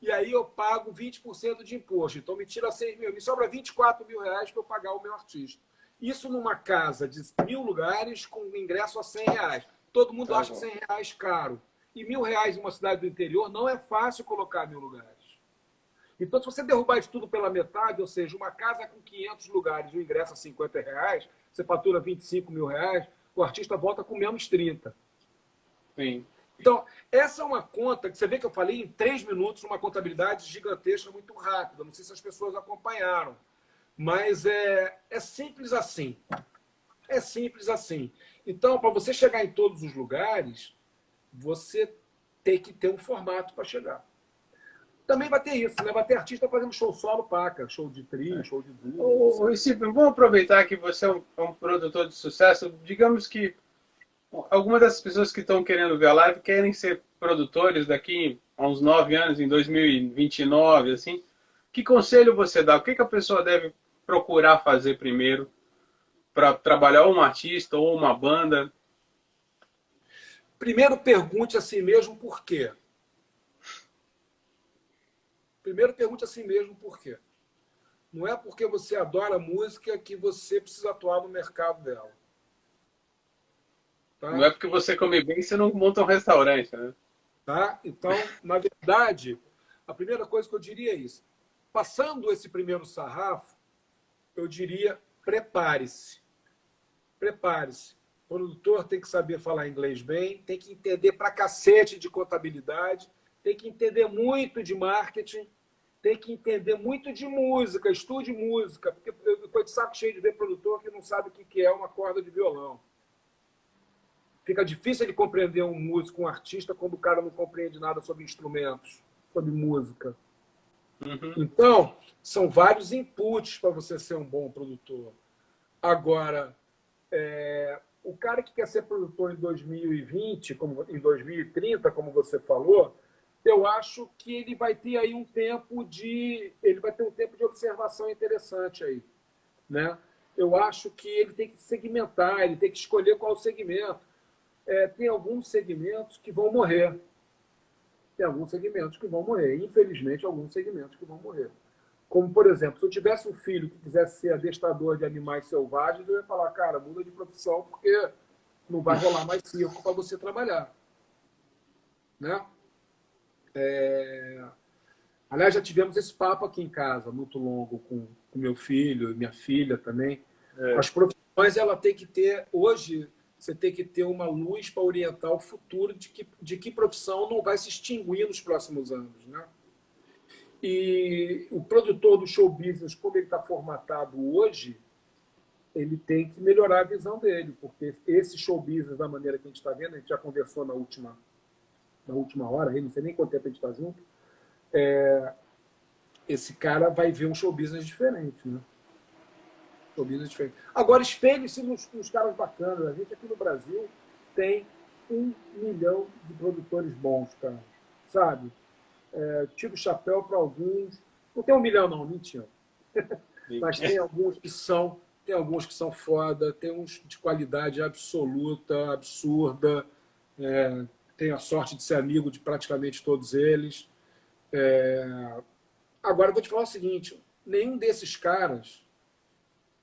E aí eu pago 20% de imposto. Então, me tira R$6.000. Me sobra R$24.000 para eu pagar o meu artista. Isso numa casa de 1.000 lugares com ingresso a R$100. Todo mundo acha R$100 caro. E R$1.000 em uma cidade do interior não é fácil colocar 1.000 lugares. Então, se você derrubar isso tudo pela metade, ou seja, uma casa com 500 lugares, o ingresso a R$50, você fatura R$25.000, o artista volta com menos 30. Sim. Então, essa é uma conta que você vê que eu falei em 3 minutos, uma contabilidade gigantesca, muito rápida. Não sei se as pessoas acompanharam. Mas é simples assim. É simples assim. Então, para você chegar em todos os lugares, você tem que ter um formato para chegar. Também vai ter isso, né? Vai ter artista fazendo show solo, paca, show de trio, show de duo. Stephen, vamos aproveitar que você é um produtor de sucesso. Digamos que algumas das pessoas que estão querendo ver a live querem ser produtores daqui a uns 9 anos, em 2029, assim, que conselho você dá? O que a pessoa deve procurar fazer primeiro para trabalhar um artista ou uma banda? Primeiro, pergunte a si mesmo por quê. Primeiro, pergunte a si mesmo por quê. Não é porque você adora música que você precisa atuar no mercado dela. Tá? Não é porque você come bem que você não monta um restaurante, né? Tá? Então, na verdade, a primeira coisa que eu diria é isso. Passando esse primeiro sarrafo, eu diria prepare-se. Prepare-se. O produtor tem que saber falar inglês bem, tem que entender pra cacete de contabilidade, tem que entender muito de marketing, tem que entender muito de música, estude música, porque eu estou de saco cheio de ver produtor que não sabe o que é uma corda de violão. Fica difícil de compreender um músico, um artista, quando o cara não compreende nada sobre instrumentos, sobre música. Uhum. Então, são vários inputs para você ser um bom produtor. Agora, o cara que quer ser produtor em 2020, em 2030, como você falou, eu acho que ele vai ter aí um tempo de observação interessante aí, né? Eu acho que ele tem que segmentar, ele tem que escolher qual segmento. Tem alguns segmentos que vão morrer. Tem alguns segmentos que vão morrer. Infelizmente, alguns segmentos que vão morrer. Como, por exemplo, se eu tivesse um filho que quisesse ser adestrador de animais selvagens, eu ia falar, cara, muda de profissão, porque não vai rolar mais circo para você trabalhar. Né? Aliás, já tivemos esse papo aqui em casa, muito longo, com meu filho, minha filha também. As profissões, ela tem que ter, hoje, você tem que ter uma luz para orientar o futuro de que profissão não vai se extinguir nos próximos anos. Né? E o produtor do show business, como ele está formatado hoje, ele tem que melhorar a visão dele, porque esse show business, da maneira que a gente está vendo, a gente já conversou na última hora, aí não sei nem quanto tempo a gente está junto, esse cara vai ver um show business diferente. Né? Show business diferente. Agora, espelhe-se nos caras bacanas. A gente aqui no Brasil tem 1 milhão de produtores bons, cara. Sabe? Tiro o chapéu para alguns. Não tem 1 milhão, não, mentira. Mas tem alguns que são. Tem alguns que são foda, tem uns de qualidade absoluta, absurda. Tenho a sorte de ser amigo de praticamente todos eles. Agora, eu vou te falar o seguinte: nenhum desses caras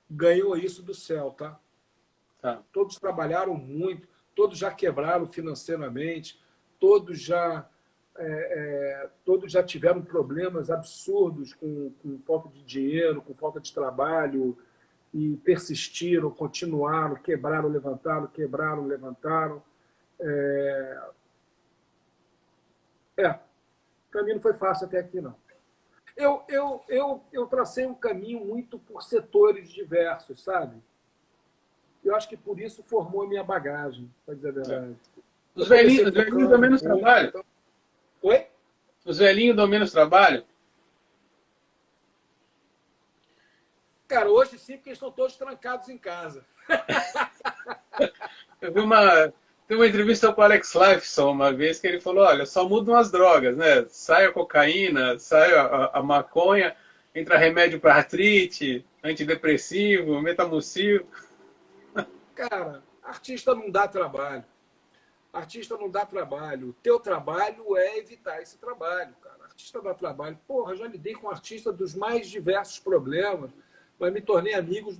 ganhou isso do céu, tá? Todos trabalharam muito, todos já quebraram financeiramente, todos já tiveram problemas absurdos com falta de dinheiro, com falta de trabalho, e persistiram, continuaram, quebraram, levantaram, quebraram, levantaram. O caminho não foi fácil até aqui, não. Eu tracei um caminho muito por setores diversos, sabe? Eu acho que por isso formou a minha bagagem, para dizer a verdade. Os velhinhos dão menos trabalho. Então... Oi? Os velhinhos dão menos trabalho? Cara, hoje sim, porque eles estão todos trancados em casa. Eu vi uma entrevista com o Alex Lifeson uma vez que ele falou, olha, só mudam as drogas, né? Sai a cocaína, sai a maconha, entra remédio para artrite, antidepressivo, metamorfo. Cara, artista não dá trabalho. Artista não dá trabalho. O teu trabalho é evitar esse trabalho, cara. Artista dá trabalho. Porra, já lidei com artista dos mais diversos problemas, mas me tornei amigo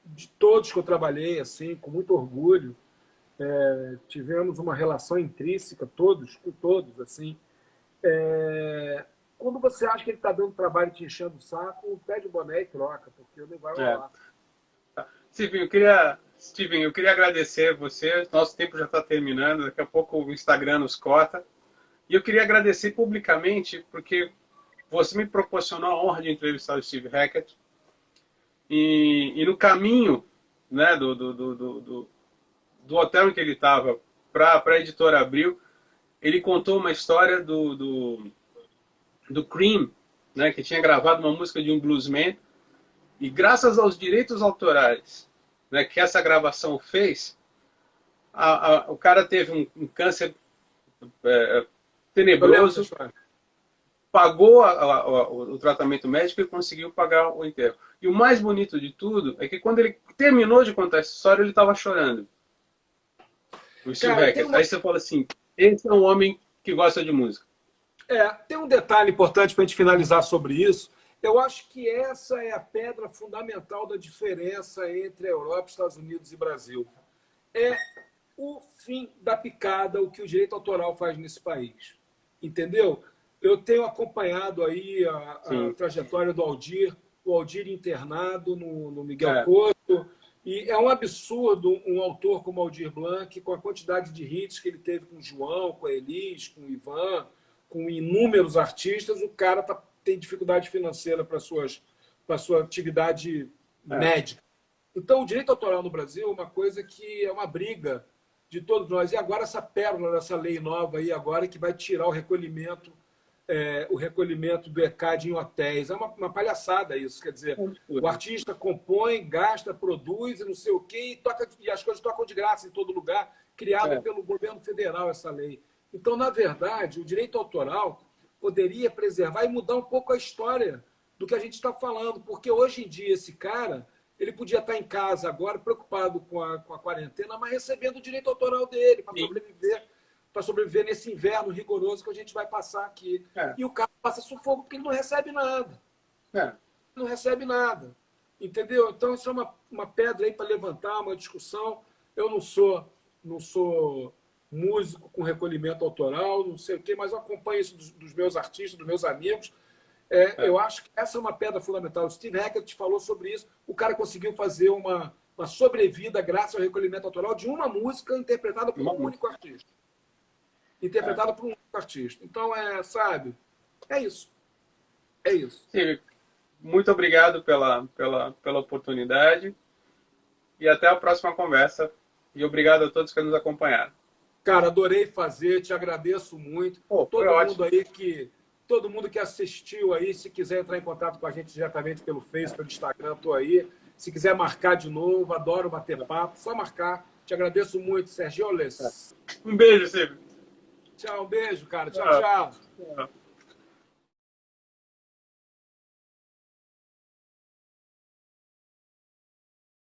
de todos que eu trabalhei, assim, com muito orgulho. Tivemos uma relação intrínseca, todos, com todos, assim. Quando você acha que ele está dando trabalho e te enchendo o saco, pede o boné e troca, porque não vai rolar. Steven, eu queria agradecer você. Nosso tempo já está terminando, daqui a pouco o Instagram nos corta. E eu queria agradecer publicamente, porque você me proporcionou a honra de entrevistar o Steve Hackett. E no caminho, né, do hotel em que ele estava para a editora Abril, ele contou uma história do Cream, né, que tinha gravado uma música de um bluesman, e graças aos direitos autorais, né, que essa gravação fez, o cara teve um câncer Eu lembro dessa tenebroso, história. pagou o tratamento médico e conseguiu pagar o enterro. E o mais bonito de tudo é que quando ele terminou de contar essa história, ele estava chorando. O Steve Cara, tem Hackett. uma Aí você fala assim, esse é um homem que gosta de música. Tem um detalhe importante para a gente finalizar sobre isso. Eu acho que essa é a pedra fundamental da diferença entre a Europa, Estados Unidos e Brasil. É o fim da picada, o que o direito autoral faz nesse país. Entendeu? Eu tenho acompanhado aí a Sim. trajetória do Aldir, o Aldir internado no Miguel É, Couto, e é um absurdo um autor como Aldir Blanc, com a quantidade de hits que ele teve com o João, com a Elis, com o Ivan, com inúmeros artistas, o cara tem dificuldade financeira para sua atividade é, médica. Então, o direito autoral no Brasil é uma coisa que é uma briga de todos nós. E agora essa pérola dessa lei nova aí agora que vai tirar o recolhimento do ECAD em hotéis. É uma palhaçada isso. Quer dizer, o artista compõe, gasta, produz e não sei o quê, e as coisas tocam de graça em todo lugar, criado pelo governo federal essa lei. Então, na verdade, o direito autoral poderia preservar e mudar um pouco a história do que a gente está falando, porque hoje em dia esse cara ele podia estar em casa agora, preocupado com a quarentena, mas recebendo o direito autoral dele para sobreviver nesse inverno rigoroso que a gente vai passar aqui. é, E o cara passa sufoco porque ele não recebe nada. é. Não recebe nada. Entendeu? Então, isso é uma pedra aí para levantar, uma discussão. Eu não sou músico com recolhimento autoral, não sei o quê, mas eu acompanho isso dos meus artistas, dos meus amigos. Eu acho que essa é uma pedra fundamental. O Steve Hackett falou sobre isso. O cara conseguiu fazer uma sobrevida graças ao recolhimento autoral de uma música interpretada por um único artista. Interpretada por um único artista. Então, sabe? É isso. É isso. Sim, muito obrigado pela oportunidade e até a próxima conversa. E obrigado a todos que nos acompanharam. Cara, adorei fazer, te agradeço muito. Pô, foi ótimo. Todo mundo que assistiu aí, se quiser entrar em contato com a gente diretamente pelo Facebook, pelo Instagram, estou aí. Se quiser marcar de novo, adoro bater papo, só marcar. Te agradeço muito, Sergio Les. Um beijo, Silvio. Tchau, um beijo, cara. Tchau, tchau. Tchau.